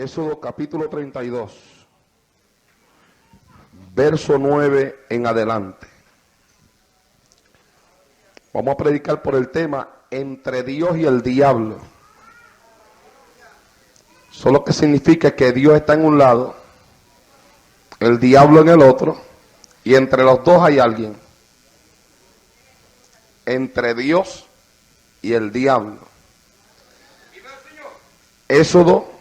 Éxodo capítulo 32, verso 9 en adelante. Vamos a predicar por el tema entre Dios y el diablo. Solo que significa que Dios está en un lado, el diablo en el otro, y entre los dos hay alguien. Entre Dios y el diablo. Éxodo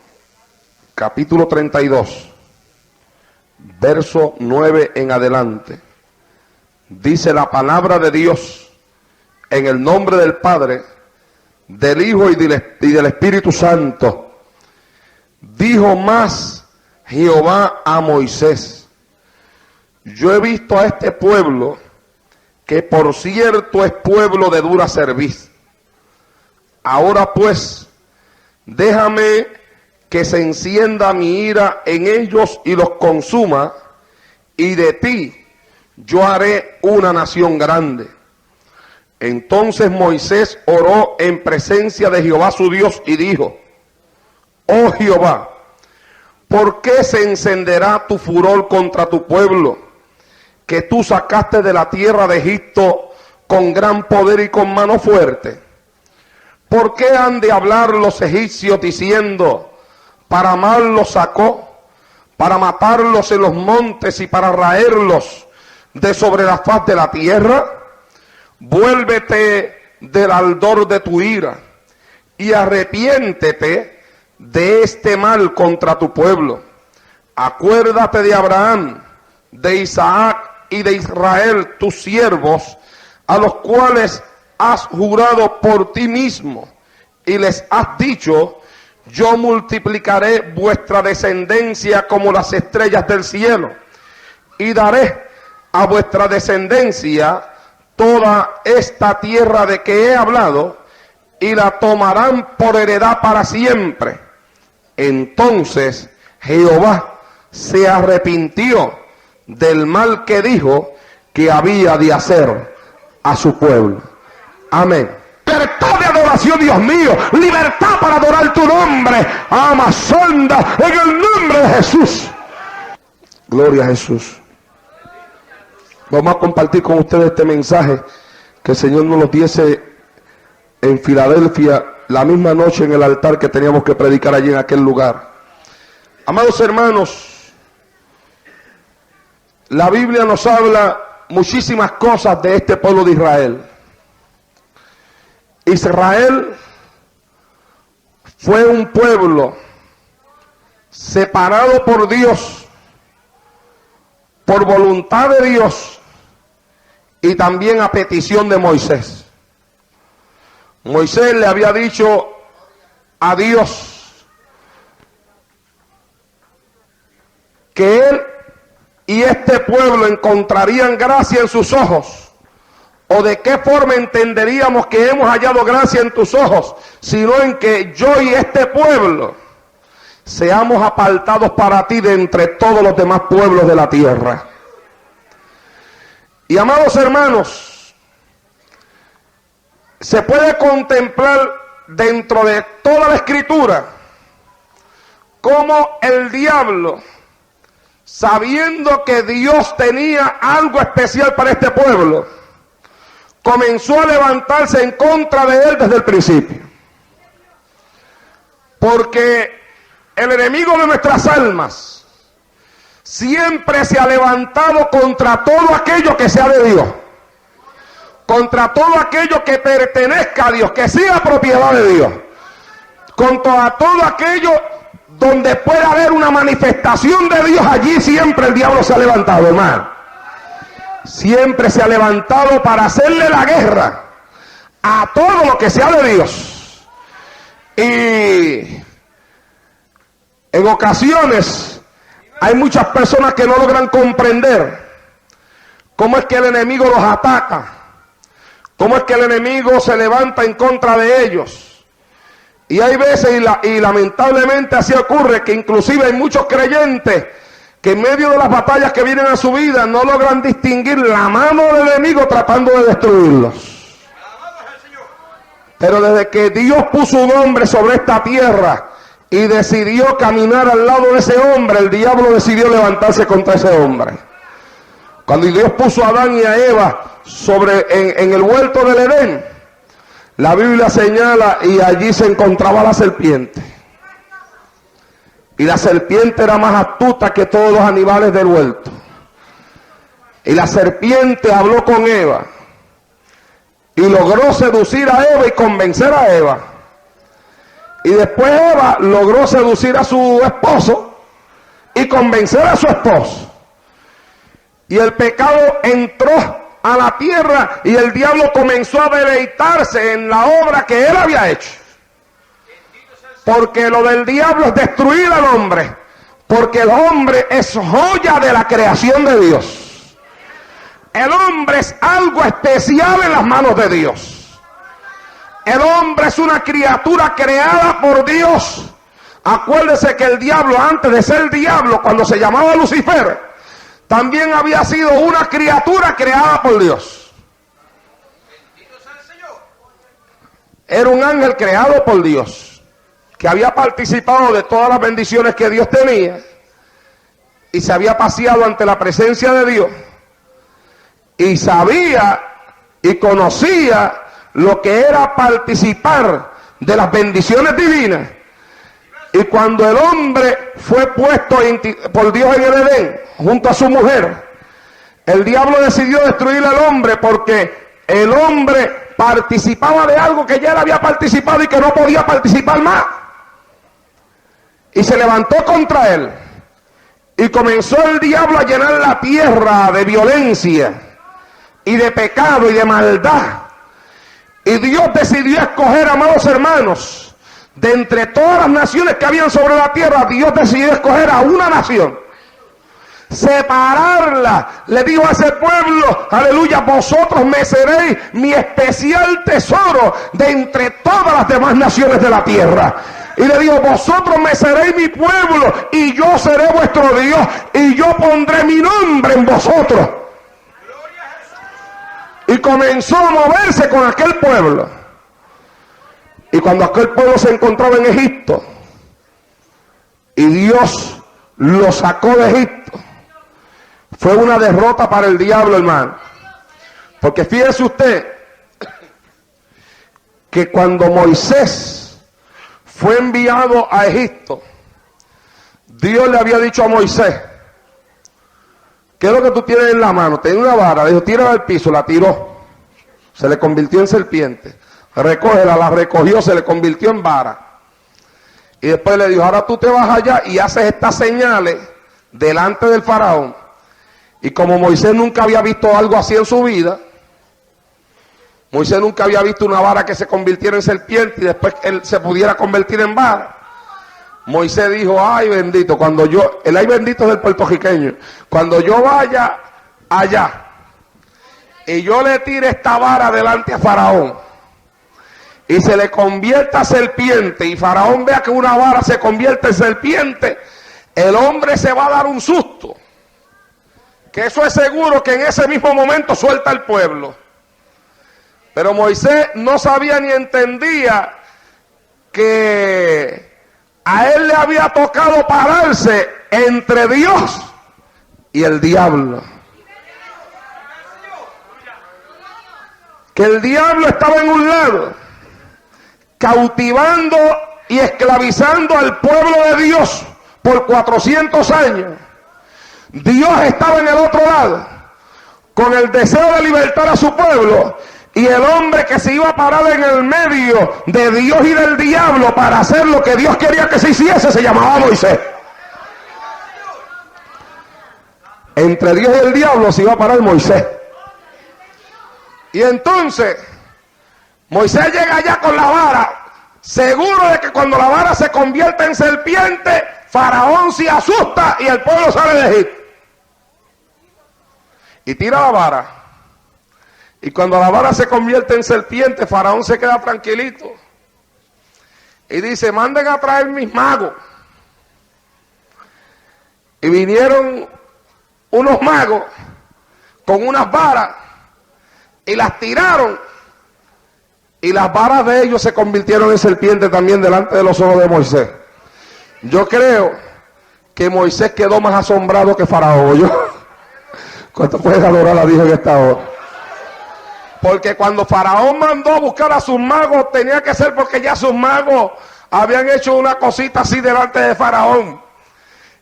capítulo 32, verso 9 en adelante. Dice la palabra de Dios en el nombre del Padre, del Hijo y del Espíritu Santo. Dijo más Jehová a Moisés: yo he visto a este pueblo, que por cierto es pueblo de dura cerviz. Ahora pues, déjame que se encienda mi ira en ellos y los consuma, y de ti yo haré una nación grande. Entonces Moisés oró en presencia de Jehová su Dios y dijo: oh Jehová, ¿por qué se encenderá tu furor contra tu pueblo, que tú sacaste de la tierra de Egipto con gran poder y con mano fuerte? ¿Por qué han de hablar los egipcios diciendo: para mal los sacó, para matarlos en los montes y para raerlos de sobre la faz de la tierra? Vuélvete del ardor de tu ira y arrepiéntete de este mal contra tu pueblo. Acuérdate de Abraham, de Isaac y de Israel, tus siervos, a los cuales has jurado por ti mismo, y les has dicho: yo multiplicaré vuestra descendencia como las estrellas del cielo, y daré a vuestra descendencia toda esta tierra de que he hablado, y la tomarán por heredad para siempre. Entonces Jehová se arrepintió del mal que dijo que había de hacer a su pueblo. Amén. Libertad de adoración, Dios mío, libertad para adorar tu nombre, Amasonda, en el nombre de Jesús. Gloria a Jesús. Vamos a compartir con ustedes este mensaje que el Señor nos lo diese en Filadelfia la misma noche en el altar que teníamos que predicar allí en aquel lugar. Amados hermanos, la Biblia nos habla muchísimas cosas de este pueblo de Israel. Israel fue un pueblo separado por Dios, por voluntad de Dios y también a petición de Moisés. Moisés le había dicho a Dios que él y este pueblo encontrarían gracia en sus ojos. ¿O de qué forma entenderíamos que hemos hallado gracia en tus ojos? Sino en que yo y este pueblo seamos apartados para ti de entre todos los demás pueblos de la tierra. Y amados hermanos, se puede contemplar dentro de toda la escritura cómo el diablo, sabiendo que Dios tenía algo especial para este pueblo, comenzó a levantarse en contra de él desde el principio. Porque el enemigo de nuestras almas siempre se ha levantado contra todo aquello que sea de Dios, contra todo aquello que pertenezca a Dios, que sea propiedad de Dios, contra todo aquello donde pueda haber una manifestación de Dios. Allí siempre el diablo se ha levantado, hermano. Siempre se ha levantado para hacerle la guerra a todo lo que sea de Dios. Y en ocasiones hay muchas personas que no logran comprender cómo es que el enemigo los ataca, cómo es que el enemigo se levanta en contra de ellos. Y hay veces, y lamentablemente así ocurre, que inclusive hay muchos creyentes que en medio de las batallas que vienen a su vida no logran distinguir la mano del enemigo tratando de destruirlos. Pero desde que Dios puso un hombre sobre esta tierra y decidió caminar al lado de ese hombre, el diablo decidió levantarse contra ese hombre. Cuando Dios puso a Adán y a Eva en el huerto del Edén, la Biblia señala, y allí se encontraba la serpiente. Y la serpiente era más astuta que todos los animales del huerto. Y la serpiente habló con Eva y logró seducir a Eva y convencer a Eva. Y después Eva logró seducir a su esposo y convencer a su esposo. Y el pecado entró a la tierra y el diablo comenzó a deleitarse en la obra que él había hecho. Porque lo del diablo es destruir al hombre. Porque el hombre es joya de la creación de Dios. El hombre es algo especial en las manos de Dios. El hombre es una criatura creada por Dios. Acuérdese que el diablo, antes de ser diablo, cuando se llamaba Lucifer, también había sido una criatura creada por Dios. Era un ángel creado por Dios, que había participado de todas las bendiciones que Dios tenía y se había paseado ante la presencia de Dios y sabía y conocía lo que era participar de las bendiciones divinas. Y cuando el hombre fue puesto por Dios en el Edén, junto a su mujer, el diablo decidió destruir al hombre porque el hombre participaba de algo que ya él había participado y que no podía participar más. Y se levantó contra él. Y comenzó el diablo a llenar la tierra de violencia y de pecado y de maldad. Y Dios decidió escoger, amados hermanos, de entre todas las naciones que habían sobre la tierra, Dios decidió escoger a una nación, separarla. Le dijo a ese pueblo, aleluya, vosotros me seréis mi especial tesoro de entre todas las demás naciones de la tierra. Y le dijo, vosotros me seréis mi pueblo y yo seré vuestro Dios y yo pondré mi nombre en vosotros. Y comenzó a moverse con aquel pueblo. Y cuando aquel pueblo se encontraba en Egipto, y Dios lo sacó de Egipto, fue una derrota para el diablo, hermano. Porque fíjese usted, que cuando Moisés fue enviado a Egipto, Dios le había dicho a Moisés, ¿qué es lo que tú tienes en la mano? Tenía una vara, le dijo, tírala al piso, la tiró, se le convirtió en serpiente. Recógela, la recogió, se le convirtió en vara. Y después le dijo, ahora tú te vas allá y haces estas señales delante del faraón. Y como Moisés nunca había visto algo así en su vida, Moisés nunca había visto una vara que se convirtiera en serpiente y después él se pudiera convertir en vara. Moisés dijo, ay bendito, el ay bendito es del puertorriqueño, cuando yo vaya allá y yo le tire esta vara delante a faraón y se le convierta en serpiente y faraón vea que una vara se convierte en serpiente, el hombre se va a dar un susto, que eso es seguro que en ese mismo momento suelta el pueblo. Pero Moisés no sabía ni entendía que a él le había tocado pararse entre Dios y el diablo. Que el diablo estaba en un lado, cautivando y esclavizando al pueblo de Dios por 400 años. Dios estaba en el otro lado, con el deseo de libertar a su pueblo. Y el hombre que se iba a parar en el medio de Dios y del diablo para hacer lo que Dios quería que se hiciese, se llamaba Moisés. Entre Dios y el diablo se iba a parar Moisés. Y entonces Moisés llega allá con la vara, seguro de que cuando la vara se convierte en serpiente, Faraón se asusta y el pueblo sale de Egipto. Y tira la vara. Y cuando la vara se convierte en serpiente, Faraón se queda tranquilito. Y dice, manden a traer mis magos. Y vinieron unos magos con unas varas y las tiraron. Y las varas de ellos se convirtieron en serpientes también delante de los ojos de Moisés. Yo creo que Moisés quedó más asombrado que Faraón. ¿Yo? ¿Cuánto puedes adorar a Dios en esta hora? Porque cuando Faraón mandó a buscar a sus magos, tenía que ser porque ya sus magos habían hecho una cosita así delante de Faraón.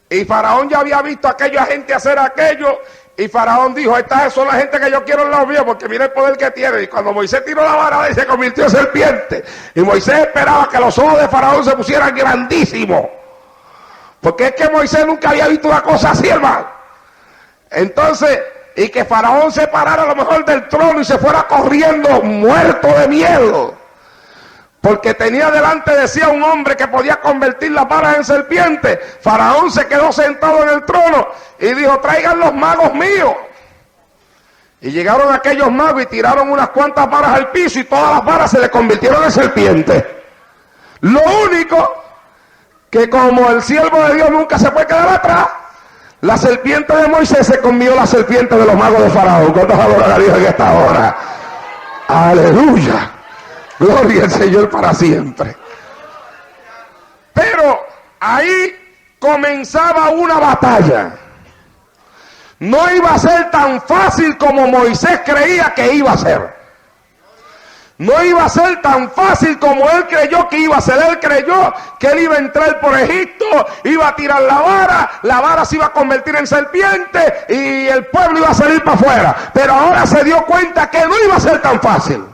Y Faraón ya había visto a aquella gente hacer aquello. Y Faraón dijo, estas son la gente que yo quiero en los míos, porque mira el poder que tiene. Y cuando Moisés tiró la vara y se convirtió en serpiente. Y Moisés esperaba que los ojos de Faraón se pusieran grandísimos. Porque es que Moisés nunca había visto una cosa así, hermano. Entonces, y que Faraón se parara a lo mejor del trono y se fuera corriendo muerto de miedo. Porque tenía delante de sí a un hombre que podía convertir las varas en serpientes. Faraón se quedó sentado en el trono y dijo, traigan los magos míos. Y llegaron aquellos magos y tiraron unas cuantas varas al piso y todas las varas se le convirtieron en serpientes. Lo único que como el siervo de Dios nunca se puede quedar atrás, la serpiente de Moisés se comió la serpiente de los magos de Faraón. ¿Cuántos adoran a Dios en esta hora? Aleluya. Gloria al Señor para siempre. Pero ahí comenzaba una batalla. No iba a ser tan fácil como Moisés creía que iba a ser. No iba a ser tan fácil como él creyó que iba a ser. Él creyó que él iba a entrar por Egipto, iba a tirar la vara se iba a convertir en serpiente y el pueblo iba a salir para afuera. Pero ahora se dio cuenta que no iba a ser tan fácil.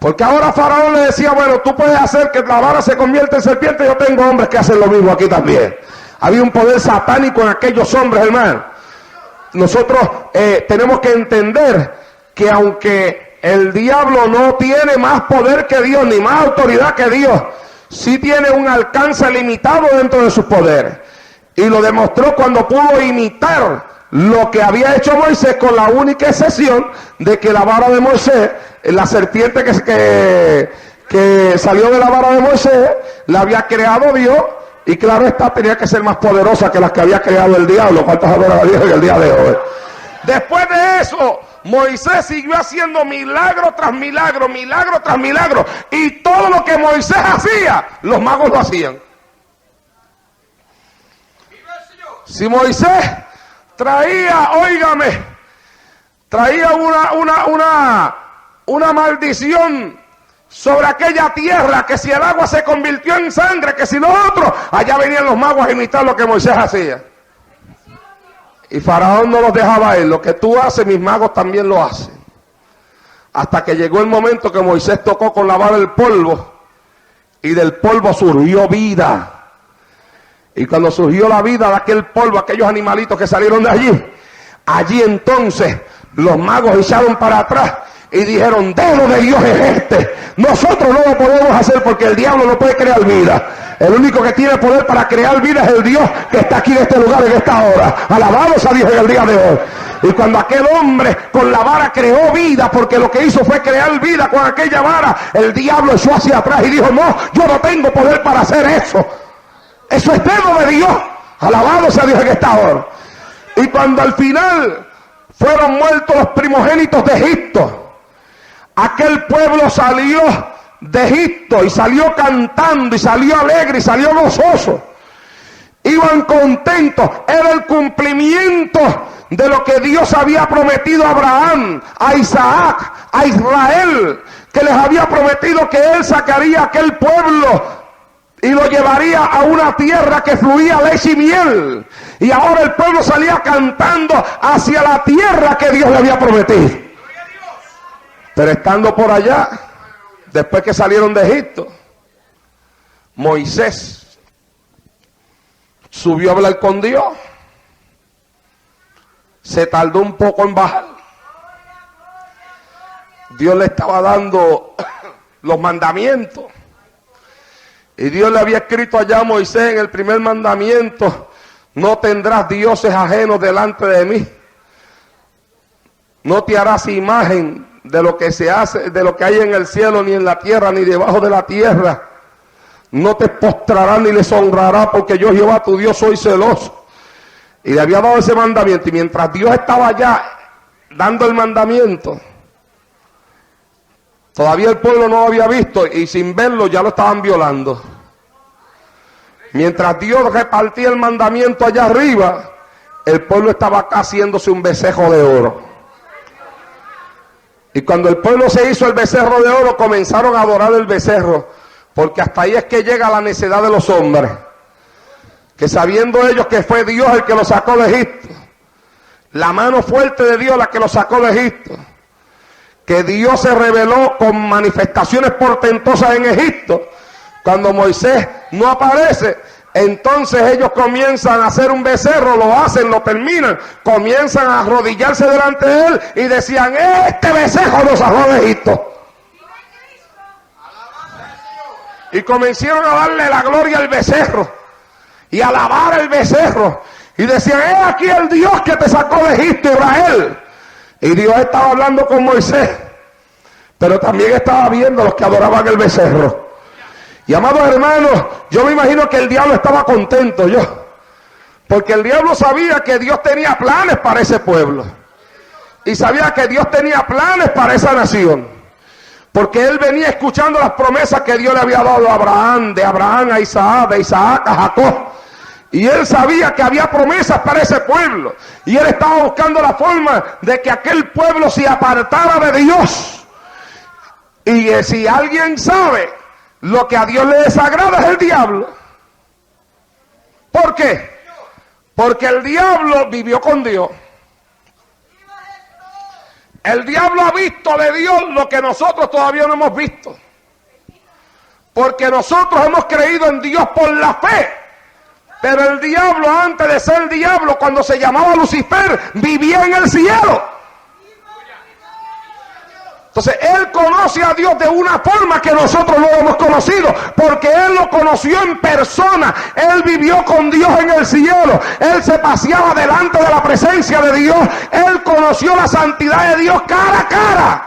Porque ahora Faraón le decía, bueno, tú puedes hacer que la vara se convierta en serpiente, yo tengo hombres que hacen lo mismo aquí también. Había un poder satánico en aquellos hombres, hermano. Nosotros tenemos que entender que aunque el diablo no tiene más poder que Dios, ni más autoridad que Dios, sí tiene un alcance limitado dentro de sus poderes. Y lo demostró cuando pudo imitar lo que había hecho Moisés, con la única excepción de que la vara de Moisés, la serpiente que salió de la vara de Moisés, la había creado Dios, y claro está, tenía que ser más poderosa que las que había creado el diablo. ¿Cuántos adoran a Dios en el día de hoy? Después de eso, Moisés siguió haciendo milagro tras milagro, milagro tras milagro, y todo lo que Moisés hacía, los magos lo hacían. Si Moisés traía, óigame, traía una maldición sobre aquella tierra, que si el agua se convirtió en sangre, que si lo otro, allá venían los magos a imitar lo que Moisés hacía. Y Faraón no los dejaba ir. Lo que tú haces, mis magos también lo hacen. Hasta que llegó el momento que Moisés tocó con la vara el polvo, y del polvo surgió vida. Y cuando surgió la vida de aquel polvo, aquellos animalitos que salieron de allí entonces los magos echaron para atrás y dijeron, dedo de Dios es este. Nosotros no lo podemos hacer porque el diablo no puede crear vida. El único que tiene poder para crear vida es el Dios que está aquí en este lugar, en esta hora. Alabados a Dios en el día de hoy. Y cuando aquel hombre con la vara creó vida, porque lo que hizo fue crear vida con aquella vara, el diablo echó hacia atrás y dijo, no, yo no tengo poder para hacer eso. Eso es dedo de Dios. Alabados a Dios en esta hora. Y cuando al final fueron muertos los primogénitos de Egipto, aquel pueblo salió de Egipto y salió cantando y salió alegre y salió gozoso. Iban contentos. Era el cumplimiento de lo que Dios había prometido a Abraham, a Isaac, a Israel, que les había prometido que él sacaría aquel pueblo y lo llevaría a una tierra que fluía leche y miel. Y ahora el pueblo salía cantando hacia la tierra que Dios le había prometido. Pero estando por allá, después que salieron de Egipto, Moisés subió a hablar con Dios. Se tardó un poco en bajar. Dios le estaba dando los mandamientos. Y Dios le había escrito allá a Moisés en el primer mandamiento, no tendrás dioses ajenos delante de mí. No te harás imagen de lo que se hace, de lo que hay en el cielo, ni en la tierra, ni debajo de la tierra. No te postrarás ni les honrarás, porque yo, Jehová tu Dios, soy celoso. Y le había dado ese mandamiento, y mientras Dios estaba allá dando el mandamiento, todavía el pueblo no lo había visto, y sin verlo ya lo estaban violando. Mientras Dios repartía el mandamiento allá arriba, el pueblo estaba acá haciéndose un becerro de oro. Y cuando el pueblo se hizo el becerro de oro, comenzaron a adorar el becerro, porque hasta ahí es que llega la necedad de los hombres, que sabiendo ellos que fue Dios el que los sacó de Egipto, la mano fuerte de Dios la que los sacó de Egipto, que Dios se reveló con manifestaciones portentosas en Egipto, cuando Moisés no aparece, entonces ellos comienzan a hacer un becerro, lo hacen, lo terminan, comienzan a arrodillarse delante de él y decían: este becerro nos sacó de Egipto. Y comenzaron a darle la gloria al becerro y alabar al becerro y decían: aquí el Dios que te sacó de Egipto, Israel. Y Dios estaba hablando con Moisés, pero también estaba viendo a los que adoraban el becerro. Y amados hermanos, yo me imagino que el diablo estaba contento, porque el diablo sabía que Dios tenía planes para ese pueblo, y sabía que Dios tenía planes para esa nación, porque él venía escuchando las promesas que Dios le había dado a Abraham, de Abraham a Isaac, de Isaac a Jacob, y él sabía que había promesas para ese pueblo, y él estaba buscando la forma de que aquel pueblo se apartara de Dios. Y si alguien sabe lo que a Dios le desagrada, es el diablo. ¿Por qué? Porque el diablo vivió con Dios. El diablo ha visto de Dios lo que nosotros todavía no hemos visto, porque nosotros hemos creído en Dios por la fe. Pero el diablo, antes de ser diablo, cuando se llamaba Lucifer, vivía en el cielo. Entonces él conoce a Dios de una forma que nosotros no lo hemos conocido, porque él lo conoció en persona. Él vivió con Dios en el cielo, él se paseaba delante de la presencia de Dios, él conoció la santidad de Dios cara a cara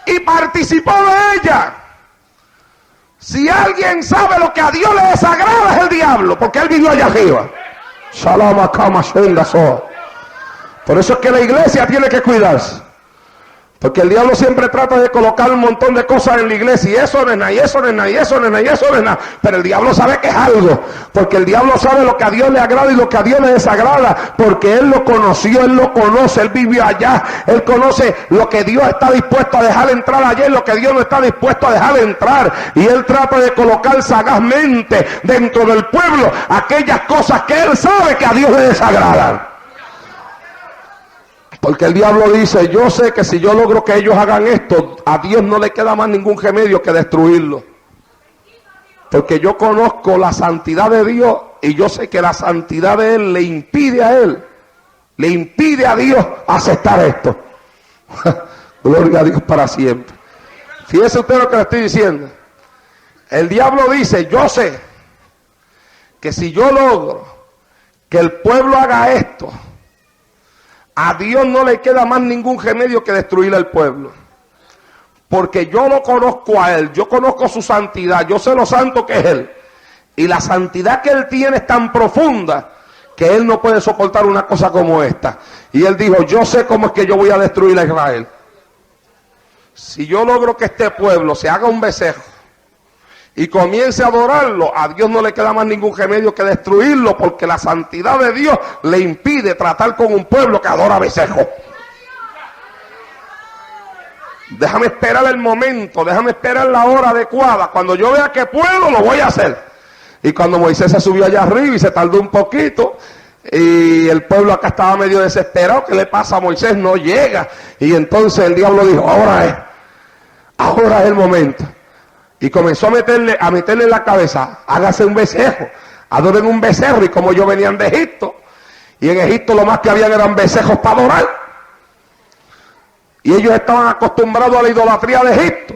y participó de ella. Si alguien sabe lo que a Dios le desagrada, es el diablo, porque él vivió allá arriba. Por eso es que la iglesia tiene que cuidarse, porque el diablo siempre trata de colocar un montón de cosas en la iglesia, y eso no es nada, y eso no es nada, y eso no es nada, y eso no es nada. Pero el diablo sabe que es algo, porque el diablo sabe lo que a Dios le agrada y lo que a Dios le desagrada, porque él lo conoció, él lo conoce, él vivió allá, él conoce lo que Dios está dispuesto a dejar entrar allá y lo que Dios no está dispuesto a dejar entrar. Y él trata de colocar sagazmente dentro del pueblo aquellas cosas que él sabe que a Dios le desagradan. Porque el diablo dice: yo sé que si yo logro que ellos hagan esto, a Dios no le queda más ningún remedio que destruirlo. Porque yo conozco la santidad de Dios y yo sé que la santidad de Él le impide a Él, le impide a Dios aceptar esto. Gloria a Dios para siempre. Fíjese usted lo que le estoy diciendo. El diablo dice: yo sé que si yo logro que el pueblo haga esto, a Dios no le queda más ningún remedio que destruir al pueblo. Porque yo lo conozco a Él, yo conozco su santidad, yo sé lo santo que es Él. Y la santidad que Él tiene es tan profunda que Él no puede soportar una cosa como esta. Y Él dijo: yo sé cómo es que yo voy a destruir a Israel. Si yo logro que este pueblo se haga un becerro y comience a adorarlo, a Dios no le queda más ningún remedio que destruirlo, porque la santidad de Dios le impide tratar con un pueblo que adora becerro. Déjame esperar el momento, déjame esperar la hora adecuada. Cuando yo vea que puedo, lo voy a hacer. Y cuando Moisés se subió allá arriba y se tardó un poquito, y el pueblo acá estaba medio desesperado: ¿qué le pasa a Moisés? No llega. Y entonces el diablo dijo: ahora es el momento. Y comenzó a meterle en la cabeza: hágase un becerro, adoren un becerro. Y como ellos venían de Egipto, y en Egipto lo más que habían eran becerros para adorar, y ellos estaban acostumbrados a la idolatría de Egipto,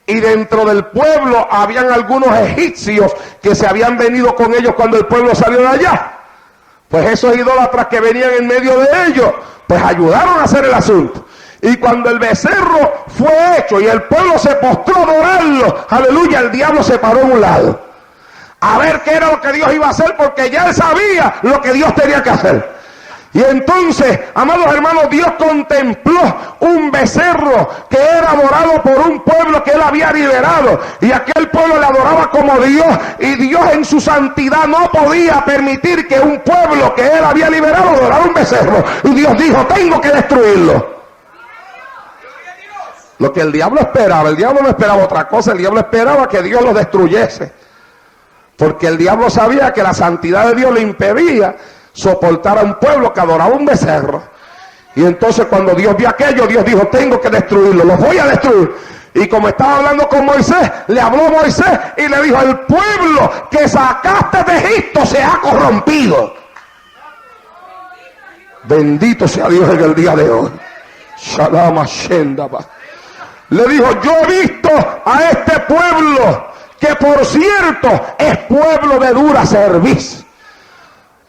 y dentro del pueblo habían algunos egipcios que se habían venido con ellos cuando el pueblo salió de allá. Pues esos idólatras que venían en medio de ellos, pues ayudaron a hacer el asunto. Y cuando el becerro fue hecho y el pueblo se postró a adorarlo, aleluya, el diablo se paró a un lado a ver qué era lo que Dios iba a hacer, porque ya él sabía lo que Dios tenía que hacer. Y entonces, amados hermanos, Dios contempló un becerro que era adorado por un pueblo que él había liberado. Y aquel pueblo le adoraba como Dios. Y Dios en su santidad no podía permitir que un pueblo que él había liberado adorara un becerro. Y Dios dijo, tengo que destruirlo. Lo que el diablo no esperaba otra cosa. El diablo esperaba que Dios lo destruyese. Porque el diablo sabía que la santidad de Dios le impedía soportar a un pueblo que adoraba un becerro. Y entonces cuando Dios vio aquello, Dios dijo, tengo que destruirlo, los voy a destruir. Y como estaba hablando con Moisés, le habló Moisés y le dijo, el pueblo que sacaste de Egipto se ha corrompido. Bendito sea Dios en el día de hoy. Shalom Shendaba. Le dijo, yo he visto a este pueblo, que por cierto es pueblo de dura cerviz.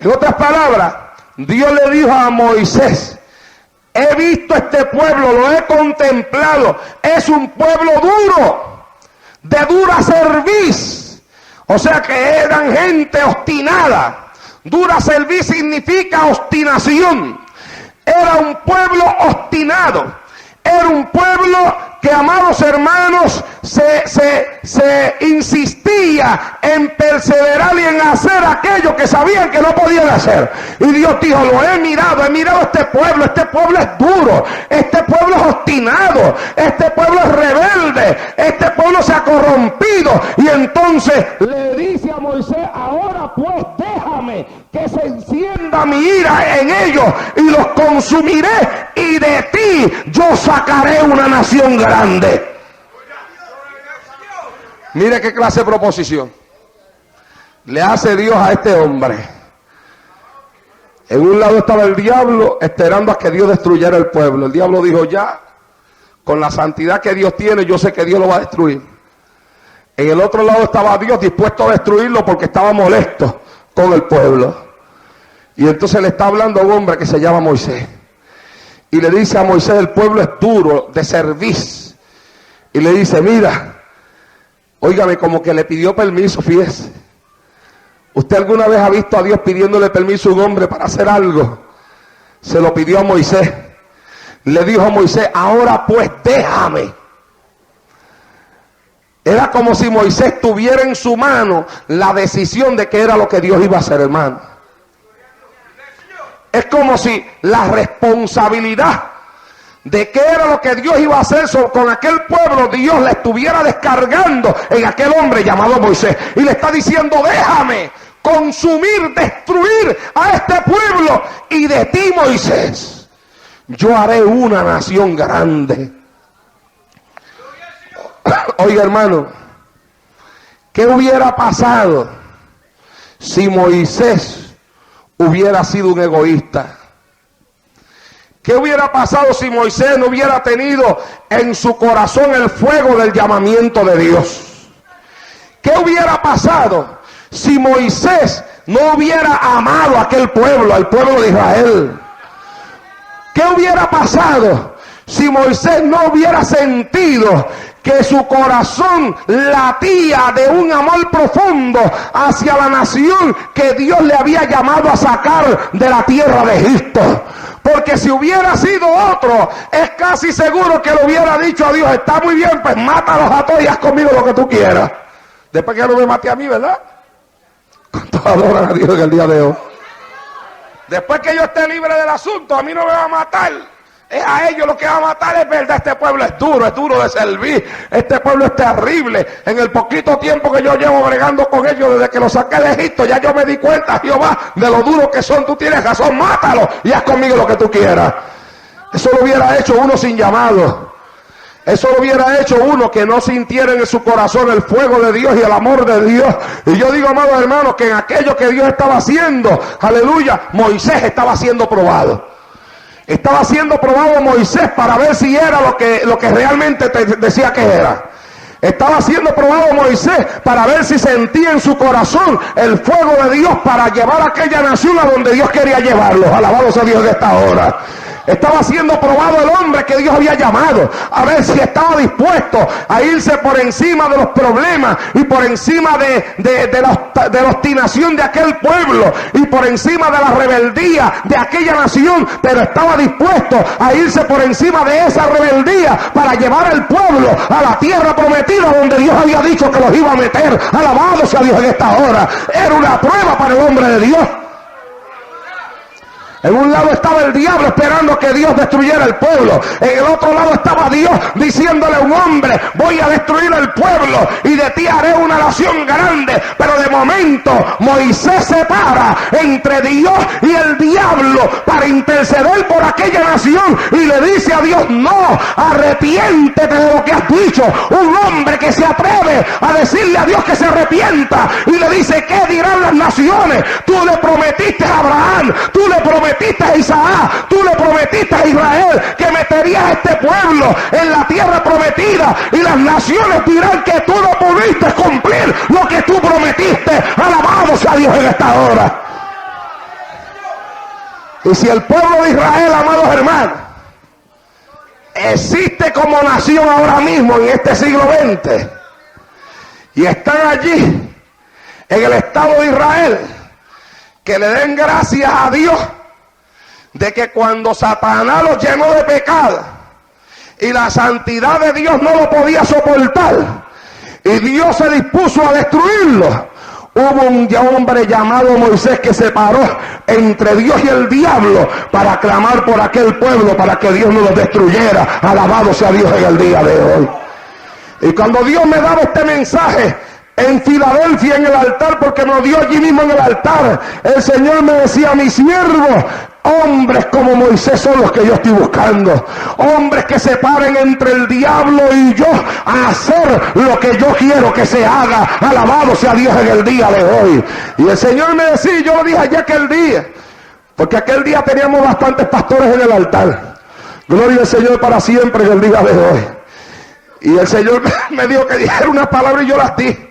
En otras palabras, Dios le dijo a Moisés, he visto este pueblo, lo he contemplado, es un pueblo duro, de dura cerviz. O sea que eran gente obstinada. Dura cerviz significa obstinación. Era un pueblo obstinado. Era un pueblo que, amados hermanos, se insistía en perseverar y en hacer aquello que sabían que no podían hacer. Y Dios dijo, lo he mirado este pueblo es duro, este pueblo es obstinado, este pueblo es rebelde, este pueblo se ha corrompido. Y entonces le dice a Moisés, ahora pues déjame que se encienda mi ira en ellos y los consumiré, y de ti yo sacaré una nación grande. Mire qué clase de proposición le hace Dios a este hombre. En un lado estaba el diablo esperando a que Dios destruyera el pueblo. El diablo dijo, ya, con la santidad que Dios tiene, yo sé que Dios lo va a destruir. En el otro lado estaba Dios dispuesto a destruirlo porque estaba molesto con el pueblo. Y entonces le está hablando a un hombre que se llama Moisés. Y le dice a Moisés, el pueblo es duro, de cerviz. Y le dice, mira, óigame, como que le pidió permiso, fíjese. ¿Usted alguna vez ha visto a Dios pidiéndole permiso a un hombre para hacer algo? Se lo pidió a Moisés. Le dijo a Moisés, ahora pues déjame. Era como si Moisés tuviera en su mano la decisión de qué era lo que Dios iba a hacer, hermano. Es como si la responsabilidad de qué era lo que Dios iba a hacer con aquel pueblo, Dios le estuviera descargando en aquel hombre llamado Moisés. Y le está diciendo, déjame consumir, destruir a este pueblo. Y de ti, Moisés, yo haré una nación grande. Oiga, hermano, ¿qué hubiera pasado si Moisés hubiera sido un egoísta? ¿Qué hubiera pasado si Moisés no hubiera tenido en su corazón el fuego del llamamiento de Dios? ¿Qué hubiera pasado si Moisés no hubiera amado a aquel pueblo, al pueblo de Israel? ¿Qué hubiera pasado si Moisés no hubiera sentido que su corazón latía de un amor profundo hacia la nación que Dios le había llamado a sacar de la tierra de Egipto? Porque si hubiera sido otro, es casi seguro que le hubiera dicho a Dios, está muy bien, pues mátalos a todos y haz conmigo lo que tú quieras. Después que no me mate a mí, ¿verdad? ¿Cuántos adoran a Dios en el día de hoy? Después que yo esté libre del asunto, a mí no me va a matar. Es a ellos lo que va a matar, es verdad. Este pueblo es duro de servir. Este pueblo es terrible. En el poquito tiempo que yo llevo bregando con ellos desde que los saqué de Egipto, ya yo me di cuenta, Jehová, de lo duro que son. Tú tienes razón, mátalos y haz conmigo lo que tú quieras. Eso lo hubiera hecho uno sin llamado. Eso lo hubiera hecho uno que no sintiera en su corazón el fuego de Dios y el amor de Dios. Y yo digo, amados hermanos, que en aquello que Dios estaba haciendo, aleluya, Moisés estaba siendo probado. Estaba siendo probado Moisés para ver si era lo que realmente te decía que era. Estaba siendo probado Moisés para ver si sentía en su corazón el fuego de Dios para llevar a aquella nación a donde Dios quería llevarlos. Alabado sea Dios de esta hora. Estaba siendo probado el hombre que Dios había llamado, a ver si estaba dispuesto a irse por encima de los problemas y por encima de la obstinación de aquel pueblo y por encima de la rebeldía de aquella nación, pero estaba dispuesto a irse por encima de esa rebeldía para llevar al pueblo a la tierra prometida donde Dios había dicho que los iba a meter. Alabado sea Dios en esta hora. Era una prueba para el hombre de Dios. En un lado estaba el diablo esperando que Dios destruyera el pueblo. En el otro lado estaba Dios diciéndole a un hombre: voy a destruir el pueblo y de ti haré una nación grande. Pero de momento Moisés se para entre Dios y el diablo para interceder por aquella nación y le dice a Dios: no, arrepiéntete de lo que has dicho. Un hombre que se atreve a decirle a Dios que se arrepienta y le dice: ¿qué dirán las naciones? Tú le prometiste a Abraham, tú le prometiste a Isaac, tú le prometiste a Israel que meterías a este pueblo en la tierra prometida, y las naciones dirán que tú no pudiste cumplir lo que tú prometiste. Alabado sea Dios en esta hora. Y si el pueblo de Israel, amados hermanos, existe como nación ahora mismo en este siglo XX y están allí en el Estado de Israel, que le den gracias a Dios de que cuando Satanás los llenó de pecado y la santidad de Dios no lo podía soportar y Dios se dispuso a destruirlo, hubo un hombre llamado Moisés que se paró entre Dios y el diablo para clamar por aquel pueblo para que Dios no los destruyera. Alabado sea Dios en el día de hoy. Y cuando Dios me daba este mensaje en Filadelfia, en el altar, porque me lo dio allí mismo en el altar, el Señor me decía: mi siervo, hombres como Moisés son los que yo estoy buscando. Hombres que se paren entre el diablo y yo a hacer lo que yo quiero que se haga. Alabado sea Dios en el día de hoy. Y el Señor me decía, yo lo dije allá aquel día, porque aquel día teníamos bastantes pastores en el altar. Gloria al Señor para siempre en el día de hoy. Y el Señor me dijo que dijera una palabra y yo las di.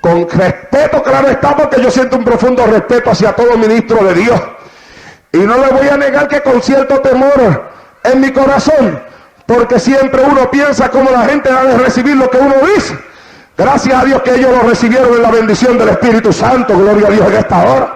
Con respeto, claro está, porque yo siento un profundo respeto hacia todo ministro de Dios. Y no le voy a negar que con cierto temor en mi corazón, porque siempre uno piensa cómo la gente ha de recibir lo que uno dice. Gracias a Dios que ellos lo recibieron en la bendición del Espíritu Santo. Gloria a Dios en esta hora.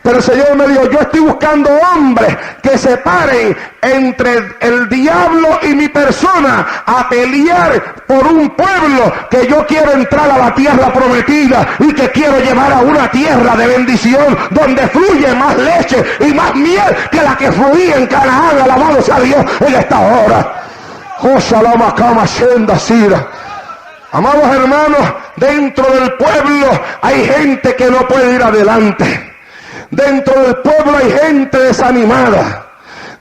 Pero el Señor me dijo: yo estoy buscando hombres que se paren entre el diablo y mi persona a pelear por un pueblo que yo quiero entrar a la tierra prometida y que quiero llevar a una tierra de bendición donde fluye más leche y más miel que la que fluía en Canaán. Alabado sea Dios en esta hora. Amados hermanos, dentro del pueblo hay gente que no puede ir adelante. Dentro del pueblo hay gente desanimada.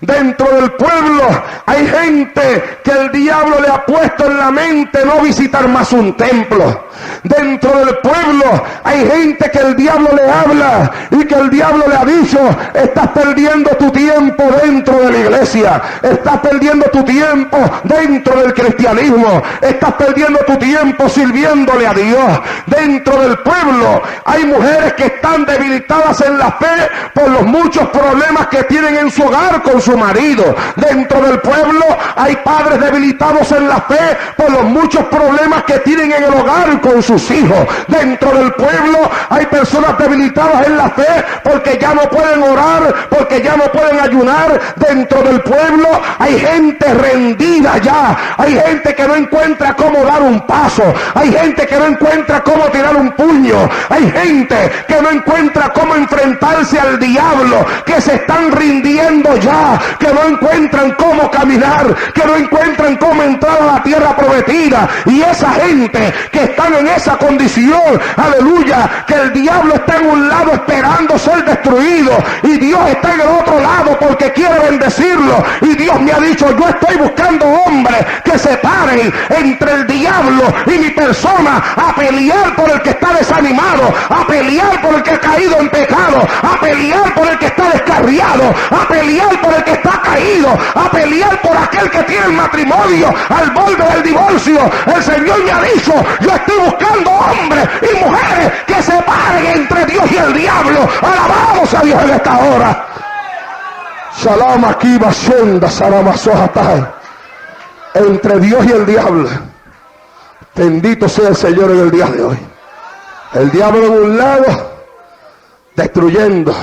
Dentro del pueblo hay gente que el diablo le ha puesto en la mente no visitar más un templo. Dentro del pueblo hay gente que el diablo le habla y que el diablo le ha dicho: estás perdiendo tu tiempo dentro de la iglesia, estás perdiendo tu tiempo dentro del cristianismo, estás perdiendo tu tiempo sirviéndole a Dios. Dentro del pueblo hay mujeres que están debilitadas en la fe por los muchos problemas que tienen en su hogar con su marido. Dentro del pueblo hay padres debilitados en la fe por los muchos problemas que tienen en el hogar con sus hijos. Dentro del pueblo hay personas debilitadas en la fe porque ya no pueden orar, porque ya no pueden ayunar. Dentro del pueblo hay gente rendida ya, hay gente que no encuentra cómo dar un paso, hay gente que no encuentra cómo tirar un puño, hay gente que no encuentra cómo enfrentarse al diablo, que se están rindiendo ya, que no encuentran cómo caminar, que no encuentran cómo entrar a la tierra prometida. Y esa gente que están en esa condición, aleluya, que el diablo está en un lado esperando ser destruido y Dios está en el otro lado porque quiere bendecirlo. Y Dios me ha dicho: yo estoy buscando hombres que se paren entre el diablo y mi persona a pelear por el que está desanimado, a pelear por el que ha caído en pecado, a pelear por el que está descarriado, a pelear por el que está caído, a pelear por aquel que tiene el matrimonio al borde del divorcio. El Señor me ha dicho: yo estoy buscando hombres y mujeres que se paren entre Dios y el diablo. Alabamos a Dios en esta hora. Shalom aquí Bashenda Saramasohatai. Entre Dios y el diablo. Bendito sea el Señor en el día de hoy. El diablo en un lado, destruyendo.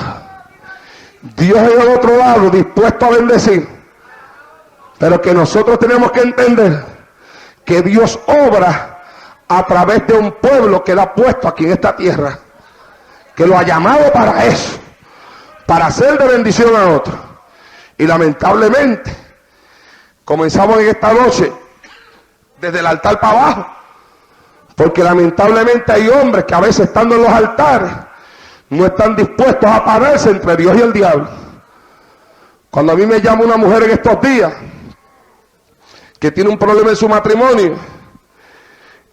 Dios en el otro lado, dispuesto a bendecir. Pero que nosotros tenemos que entender que Dios obra a través de un pueblo que Él ha puesto aquí en esta tierra, que lo ha llamado para eso, para hacer de bendición a otros. Y lamentablemente comenzamos en esta noche desde el altar para abajo, porque lamentablemente hay hombres que a veces estando en los altares no están dispuestos a pararse entre Dios y el diablo. Cuando a mí me llama una mujer en estos días que tiene un problema en su matrimonio,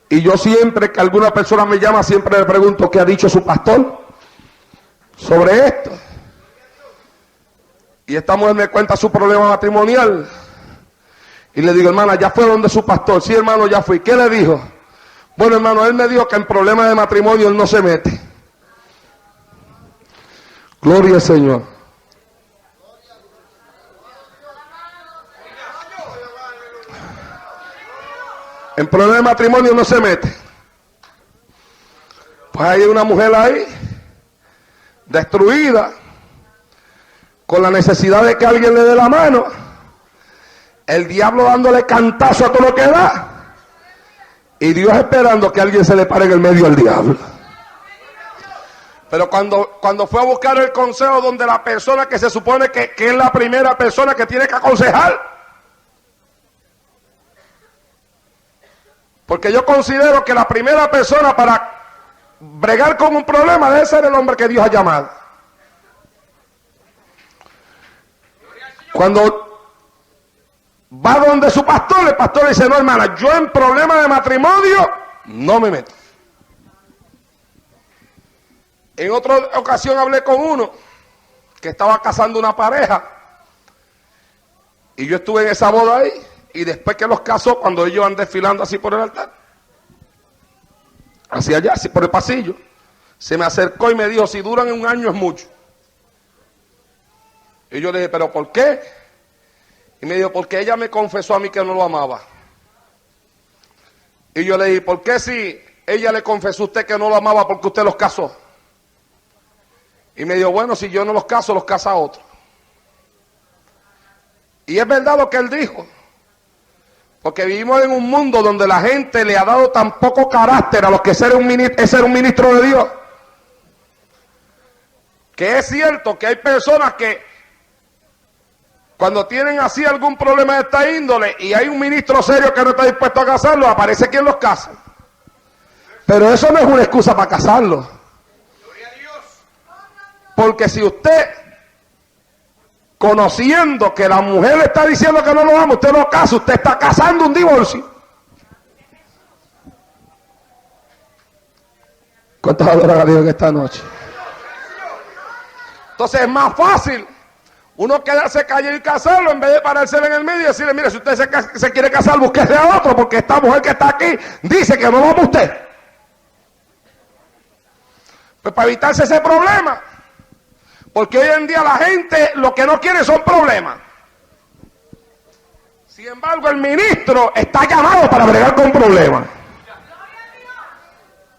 y yo siempre que alguna persona me llama, siempre le pregunto qué ha dicho su pastor sobre esto. Y esta mujer me cuenta su problema matrimonial. Y le digo, hermana, ¿ya fue donde su pastor? Sí, hermano, ya fui. ¿Qué le dijo? Bueno, hermano, él me dijo que en problemas de matrimonio él no se mete. Gloria al Señor. En problemas de matrimonio no se mete. Pues hay una mujer ahí, destruida, con la necesidad de que alguien le dé la mano. El diablo dándole cantazo a todo lo que da. Y Dios esperando que alguien se le pare en el medio al diablo. Pero cuando fue a buscar el consejo donde la persona que se supone que es la primera persona que tiene que aconsejar. Porque yo considero que la primera persona para bregar con un problema debe ser el hombre que Dios ha llamado. Cuando va donde su pastor, el pastor le dice, no, hermana, yo en problemas de matrimonio no me meto. En otra ocasión hablé con uno que estaba casando una pareja y yo estuve en esa boda ahí, y después que los casó, cuando ellos iban desfilando así por el altar, hacia allá, así por el pasillo, se me acercó y me dijo, si duran un año es mucho. Y yo le dije, ¿pero por qué? Y me dijo, porque ella me confesó a mí que no lo amaba. Y yo le dije, ¿por qué si ella le confesó a usted que no lo amaba porque usted los casó? Y me dijo, bueno, si yo no los caso, los casa otro. Y es verdad lo que él dijo. Porque vivimos en un mundo donde la gente le ha dado tan poco carácter a lo que es ser un ministro de Dios. Que es cierto que hay personas que cuando tienen así algún problema de esta índole y hay un ministro serio que no está dispuesto a casarlo, aparece quien los casa. Pero eso no es una excusa para casarlo. Porque si usted, conociendo que la mujer le está diciendo que no lo ama, usted lo casa, usted está casando un divorcio. ¿Cuántos adoran a Dios en esta noche? Entonces es más fácil uno quedarse callado y casarlo en vez de parárselo en el medio y decirle, mire, si usted se quiere casar, búsquese a otro, porque esta mujer que está aquí dice que no lo ama usted. Pues para evitarse ese problema. Porque hoy en día la gente lo que no quiere son problemas. Sin embargo, el ministro está llamado para bregar con problemas.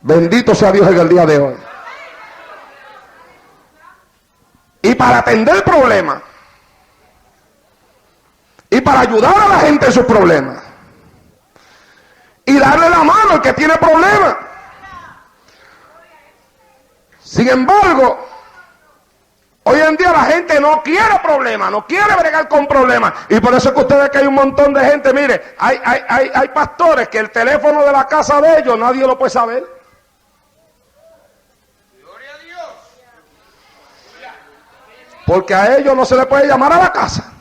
Bendito sea Dios en el día de hoy. Y para atender problemas. Y para ayudar a la gente en sus problemas. Y darle la mano al que tiene problemas. Sin embargo, hoy en día la gente no quiere problemas, no quiere bregar con problemas. Y por eso es que ustedes que hay un montón de gente, mire, hay pastores que el teléfono de la casa de ellos nadie lo puede saber. Gloria a Dios. Porque a ellos no se les puede llamar a la casa.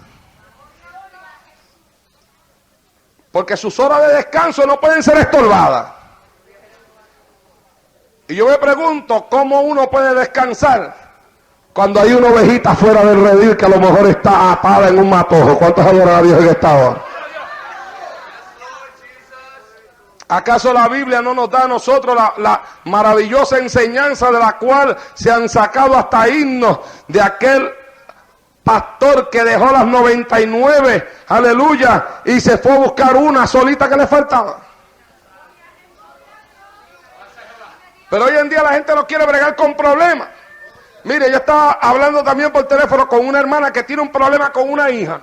Porque sus horas de descanso no pueden ser estorbadas. Y yo me pregunto, ¿cómo uno puede descansar cuando hay una ovejita fuera del redil que a lo mejor está atada en un matojo? ¿Cuántos adoran a Dios en esta hora? ¿Acaso la Biblia no nos da a nosotros la maravillosa enseñanza de la cual se han sacado hasta himnos de aquel pastor que dejó las 99, aleluya, y se fue a buscar una solita que le faltaba. Pero hoy en día la gente no quiere bregar con problemas. Mire, yo estaba hablando también por teléfono con una hermana que tiene un problema con una hija.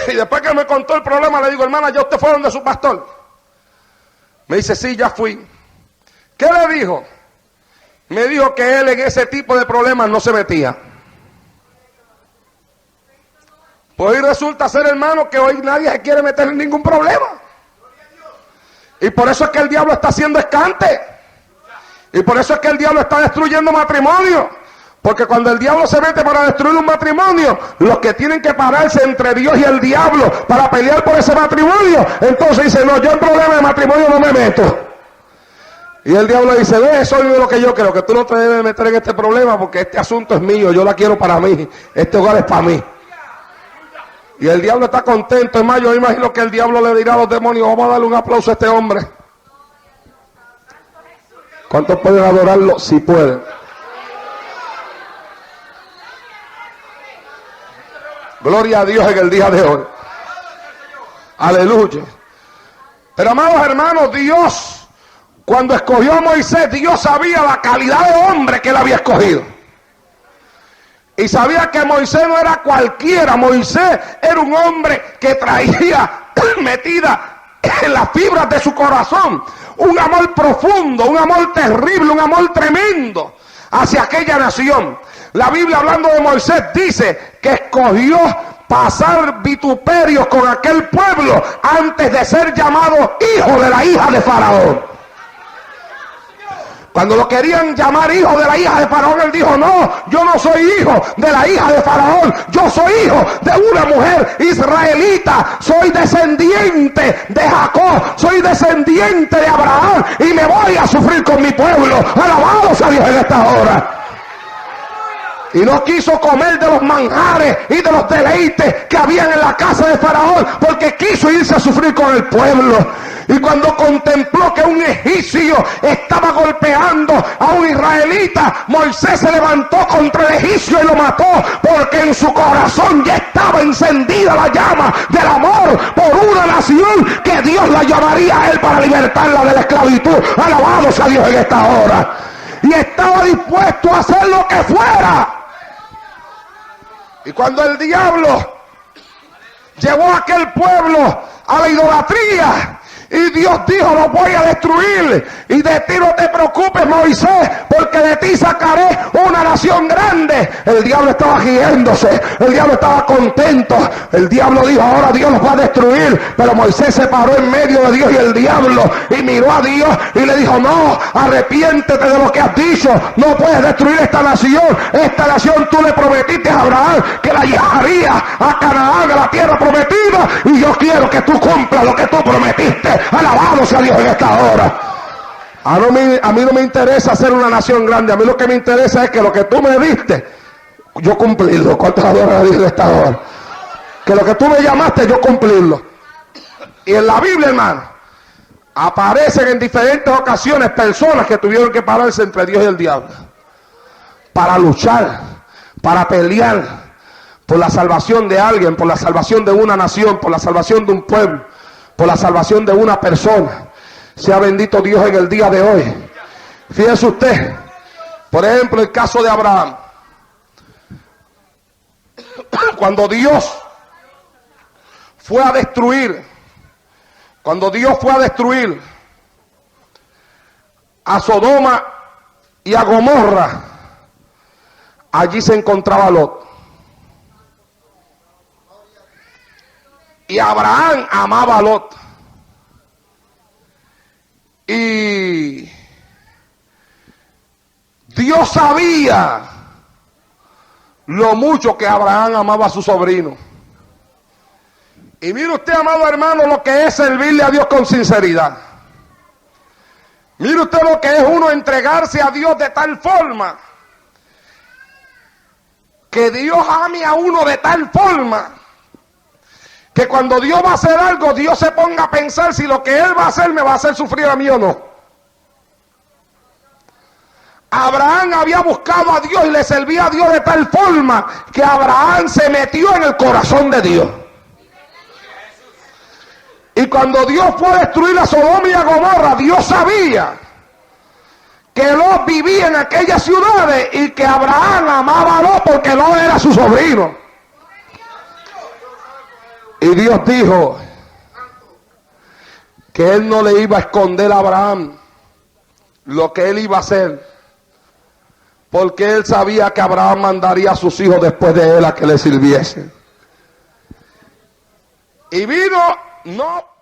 Y después que me contó el problema, le digo, hermana, ¿ya usted fue donde su pastor? Me dice, sí, ya fui. ¿Qué le dijo? Me dijo que él en ese tipo de problemas no se metía. Pues hoy resulta ser, hermano, que hoy nadie se quiere meter en ningún problema. Y por eso es que el diablo está haciendo escante. Y por eso es que el diablo está destruyendo matrimonio. Porque cuando el diablo se mete para destruir un matrimonio, los que tienen que pararse entre Dios y el diablo para pelear por ese matrimonio, entonces dicen, no, yo en problema de matrimonio no me meto. Y el diablo dice, ve, eso es lo que yo creo, que tú no te debes meter en este problema porque este asunto es mío, yo la quiero para mí, este hogar es para mí. Y el diablo está contento. Es más, yo imagino que el diablo le dirá a los demonios, vamos a darle un aplauso a este hombre. ¿Cuántos pueden adorarlo? Si pueden. Gloria a Dios en el día de hoy. Aleluya. Pero amados hermanos, Dios, cuando escogió a Moisés, Dios sabía la calidad de hombre que él había escogido. Y sabía que Moisés no era cualquiera. Moisés era un hombre que traía metida en las fibras de su corazón un amor profundo, un amor terrible, un amor tremendo hacia aquella nación. La Biblia, hablando de Moisés, dice que escogió pasar vituperios con aquel pueblo antes de ser llamado hijo de la hija de Faraón. Cuando lo querían llamar hijo de la hija de Faraón, él dijo, no, yo no soy hijo de la hija de Faraón, yo soy hijo de una mujer israelita, soy descendiente de Jacob, soy descendiente de Abraham y me voy a sufrir con mi pueblo. Alabado sea Dios en esta hora. Y no quiso comer de los manjares y de los deleites que habían en la casa de Faraón, porque quiso irse a sufrir con el pueblo. Y cuando contempló que un egipcio estaba golpeando a un israelita, Moisés se levantó contra el egipcio y lo mató, porque en su corazón ya estaba encendida la llama del amor por una nación que Dios la llamaría a él para libertarla de la esclavitud. Alabado sea Dios en esta hora. Y estaba dispuesto a hacer lo que fuera. Y cuando el diablo llevó a aquel pueblo a la idolatría, y Dios dijo, lo voy a destruir, y de ti no te preocupes, Moisés, porque de ti sacaré una nación grande. El diablo estaba riéndose, el diablo estaba contento. El diablo dijo, ahora Dios los va a destruir. Pero Moisés se paró en medio de Dios y el diablo, y miró a Dios y le dijo, no, arrepiéntete de lo que has dicho, no puedes destruir esta nación. Esta nación tú le prometiste a Abraham que la llevaría a Canaán, a la tierra prometida, y yo quiero que tú cumplas lo que tú prometiste. Alabado sea Dios en esta hora. A mí no me interesa ser una nación grande. A mí lo que me interesa es que lo que tú me diste, yo cumplirlo. ¿Cuántos adoran a Dios en esta hora? Que lo que tú me llamaste, yo cumplirlo. Y en la Biblia, hermano, aparecen en diferentes ocasiones personas que tuvieron que pararse entre Dios y el diablo para luchar, para pelear por la salvación de alguien, por la salvación de una nación, por la salvación de un pueblo, por la salvación de una persona. Sea bendito Dios en el día de hoy. Fíjese usted, por ejemplo, el caso de Abraham. Cuando Dios fue a destruir a Sodoma y a Gomorra, allí se encontraba Lot. Y Abraham amaba a Lot. Y Dios sabía lo mucho que Abraham amaba a su sobrino. Y mire usted, amado hermano, lo que es servirle a Dios con sinceridad. Mire usted lo que es uno entregarse a Dios de tal forma que Dios ame a uno de tal forma que cuando Dios va a hacer algo, Dios se ponga a pensar si lo que Él va a hacer me va a hacer sufrir a mí o no. Abraham había buscado a Dios y le servía a Dios de tal forma que Abraham se metió en el corazón de Dios. Y cuando Dios fue a destruir a Sodoma y a Gomorra, Dios sabía que Lot vivía en aquellas ciudades y que Abraham amaba a Lot porque Lot era su sobrino. Y Dios dijo que él no le iba a esconder a Abraham lo que él iba a hacer, porque él sabía que Abraham mandaría a sus hijos después de él a que le sirviesen. Y vino, no